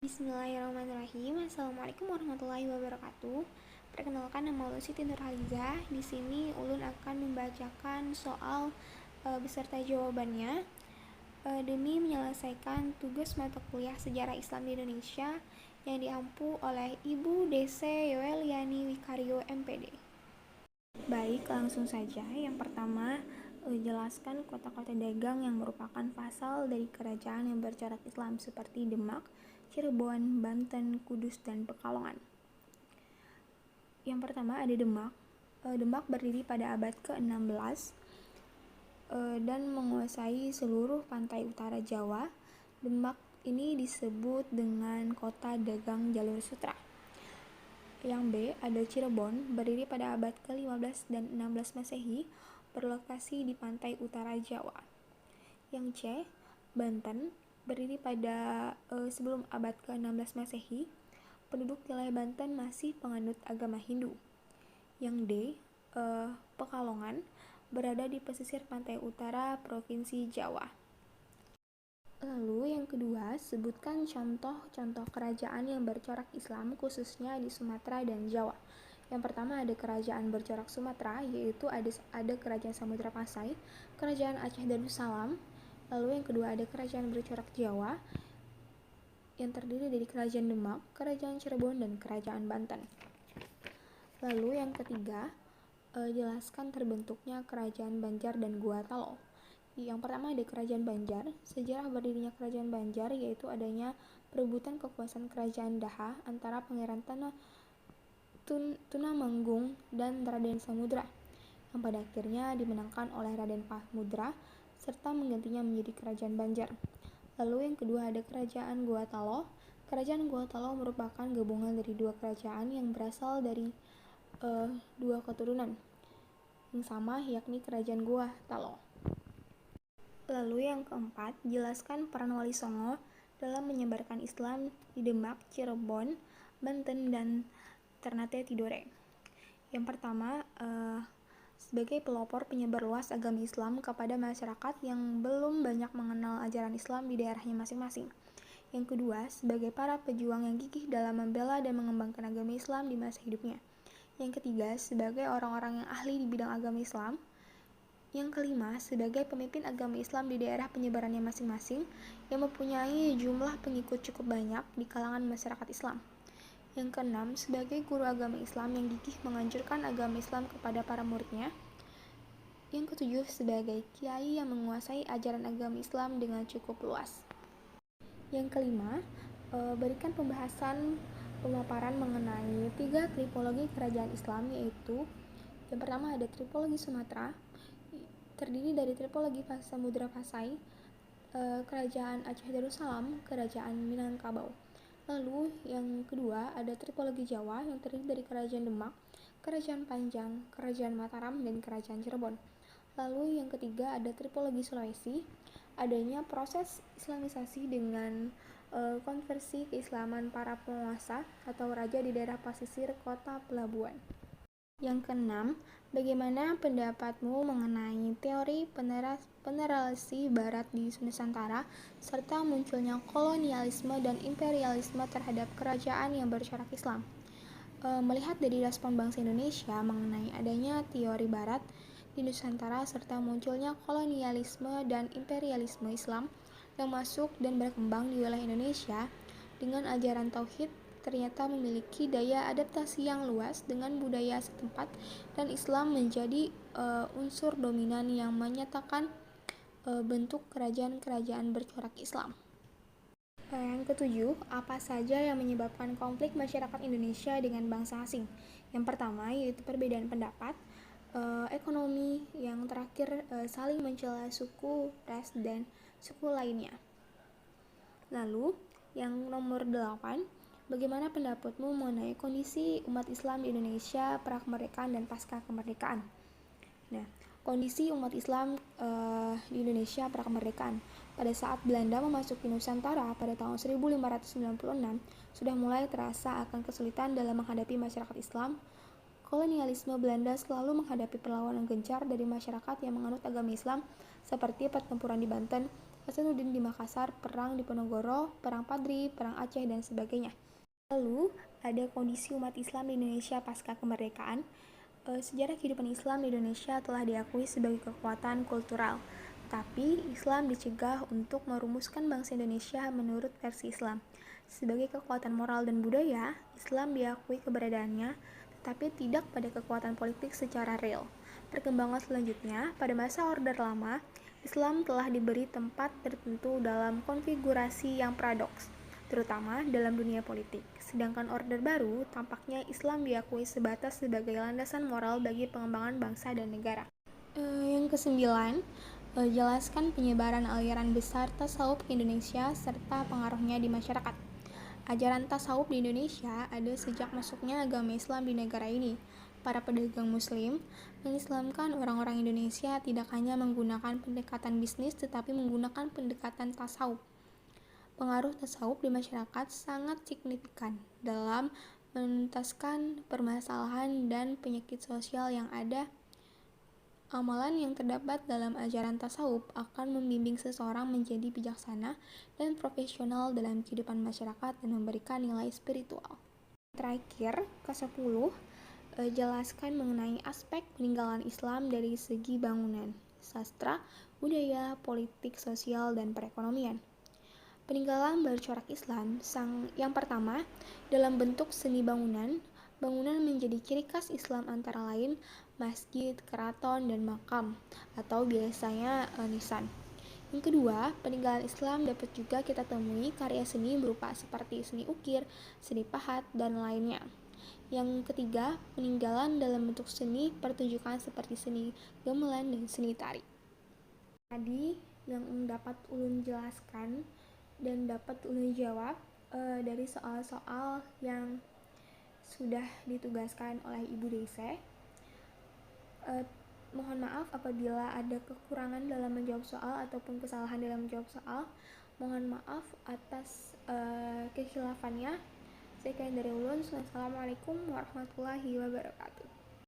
Bismillahirrahmanirrahim. Assalamualaikum warahmatullahi wabarakatuh. Perkenalkan, nama Ulun Siti Nurhaliza. Di sini Ulun akan membacakan soal beserta jawabannya demi menyelesaikan tugas mata kuliah Sejarah Islam di Indonesia yang diampu oleh Ibu DC Yoeliani Wikario MPD. Baik, langsung saja. Yang pertama, jelaskan kota-kota dagang yang merupakan vasal dari kerajaan yang bercorak Islam seperti Demak, Cirebon, Banten, Kudus, dan Pekalongan. Yang pertama ada Demak. Demak berdiri pada abad ke-16 dan menguasai seluruh pantai utara Jawa. Demak ini disebut dengan kota dagang jalur sutra. Yang B ada Cirebon, berdiri pada abad ke-15 dan 16 Masehi, berlokasi di pantai utara Jawa. Yang C, Banten, berdiri pada sebelum abad ke-16 Masehi, penduduk wilayah Banten masih penganut agama Hindu. Yang D, Pekalongan, berada di pesisir pantai utara Provinsi Jawa. Lalu yang kedua, sebutkan contoh-contoh kerajaan yang bercorak Islam khususnya di Sumatera dan Jawa. Yang pertama ada kerajaan bercorak Sumatera, yaitu ada kerajaan Samudra Pasai, kerajaan Aceh Darussalam. Lalu yang kedua ada kerajaan bercorak Jawa yang terdiri dari kerajaan Demak, kerajaan Cirebon, dan kerajaan Banten. Lalu yang ketiga, jelaskan terbentuknya kerajaan Banjar dan Gua Talo. Yang pertama ada kerajaan Banjar. Sejarah berdirinya kerajaan Banjar yaitu adanya perebutan kekuasaan kerajaan Daha antara Pangeran Tunamanggung dan Raden Samudra, yang pada akhirnya dimenangkan oleh Raden Fahmudra serta menggantinya menjadi kerajaan Banjar. Lalu yang kedua ada kerajaan Gua Talo. Kerajaan Gua Talo merupakan gabungan dari dua kerajaan yang berasal dari dua keturunan yang sama, yakni kerajaan Gua Talo. Lalu yang keempat, jelaskan peran Wali Songo dalam menyebarkan Islam di Demak, Cirebon, Banten, dan Ternate Tidore. Yang pertama, sebagai pelopor penyebar luas agama Islam kepada masyarakat yang belum banyak mengenal ajaran Islam di daerahnya masing-masing. Yang kedua, sebagai para pejuang yang gigih dalam membela dan mengembangkan agama Islam di masa hidupnya. Yang ketiga, sebagai orang-orang yang ahli di bidang agama Islam. Yang kelima, sebagai pemimpin agama Islam di daerah penyebarannya masing-masing yang mempunyai jumlah pengikut cukup banyak di kalangan masyarakat Islam. Yang keenam, sebagai guru agama Islam yang gigih menganjurkan agama Islam kepada para muridnya. Yang ketujuh, sebagai kiai yang menguasai ajaran agama Islam dengan cukup luas. Yang kelima, berikan pemaparan mengenai 3 tipologi kerajaan Islam, yaitu yang pertama ada tipologi Sumatera, terdiri dari tipologi Samudra Pasai, kerajaan Aceh Darussalam, kerajaan Minangkabau. Lalu yang kedua ada tipologi Jawa yang terdiri dari kerajaan Demak, kerajaan Panjang, kerajaan Mataram, dan kerajaan Cirebon. Lalu yang ketiga ada tipologi Sulawesi, adanya proses islamisasi dengan konversi keislaman para penguasa atau raja di daerah pesisir kota pelabuhan. Yang keenam, bagaimana pendapatmu mengenai teori peneralisasi Barat di Nusantara serta munculnya kolonialisme dan imperialisme terhadap kerajaan yang bercorak Islam? Melihat dari respon bangsa Indonesia mengenai adanya teori Barat di Nusantara serta munculnya kolonialisme dan imperialisme Islam yang masuk dan berkembang di wilayah Indonesia dengan ajaran tauhid ternyata memiliki daya adaptasi yang luas dengan budaya setempat dan Islam menjadi unsur dominan yang menyatakan bentuk kerajaan-kerajaan bercorak Islam. Yang ketujuh, apa saja yang menyebabkan konflik masyarakat Indonesia dengan bangsa asing? Yang pertama yaitu perbedaan pendapat, ekonomi, yang terakhir saling mencela suku, ras, dan suku lainnya. Lalu yang nomor 8, bagaimana pendapatmu mengenai kondisi umat Islam di Indonesia pra-kemerdekaan dan pasca kemerdekaan? Nah, kondisi umat Islam di Indonesia pra-kemerdekaan. Pada saat Belanda memasuki Nusantara pada tahun 1596, sudah mulai terasa akan kesulitan dalam menghadapi masyarakat Islam. Kolonialisme Belanda selalu menghadapi perlawanan gencar dari masyarakat yang menganut agama Islam seperti pertempuran di Banten Hasanuddin di Makassar, perang di Ponorogo, perang Padri, perang Aceh, dan sebagainya. Lalu, ada kondisi umat Islam di Indonesia pasca kemerdekaan. Sejarah kehidupan Islam di Indonesia telah diakui sebagai kekuatan kultural, tapi Islam dicegah untuk merumuskan bangsa Indonesia menurut versi Islam. Sebagai kekuatan moral dan budaya, Islam diakui keberadaannya, tetapi tidak pada kekuatan politik secara real. Perkembangan selanjutnya, pada masa Orde Lama, Islam telah diberi tempat tertentu dalam konfigurasi yang paradoks, terutama dalam dunia politik. Sedangkan Orde Baru, tampaknya Islam diakui sebatas sebagai landasan moral bagi pengembangan bangsa dan negara. Yang kesembilan, jelaskan penyebaran aliran besar tasawuf ke Indonesia serta pengaruhnya di masyarakat. Ajaran tasawuf di Indonesia ada sejak masuknya agama Islam di negara ini. Para pedagang Muslim mengislamkan orang-orang Indonesia tidak hanya menggunakan pendekatan bisnis tetapi menggunakan pendekatan tasawuf. Pengaruh tasawuf di masyarakat sangat signifikan dalam menuntaskan permasalahan dan penyakit sosial yang ada. Amalan yang terdapat dalam ajaran tasawuf akan membimbing seseorang menjadi bijaksana dan profesional dalam kehidupan masyarakat dan memberikan nilai spiritual. Terakhir, ke-10, jelaskan mengenai aspek peninggalan Islam dari segi bangunan, sastra, budaya, politik, sosial, dan perekonomian. Peninggalan bercorak Islam yang pertama, dalam bentuk seni bangunan. Bangunan menjadi ciri khas Islam antara lain masjid, keraton, dan makam, atau biasanya nisan. Yang kedua, peninggalan Islam dapat juga kita temui karya seni berupa seperti seni ukir, seni pahat, dan lainnya. Yang ketiga, peninggalan dalam bentuk seni pertunjukan seperti seni gamelan dan seni tari. Tadi yang dapat ulun jelaskan dan dapat ulun jawab dari soal-soal yang sudah ditugaskan oleh Ibu Dese. Mohon maaf apabila ada kekurangan dalam menjawab soal ataupun kesalahan dalam menjawab soal. Mohon maaf atas kekhilaafannya. Sekian dari ulun. Wassalamualaikum warahmatullahi wabarakatuh.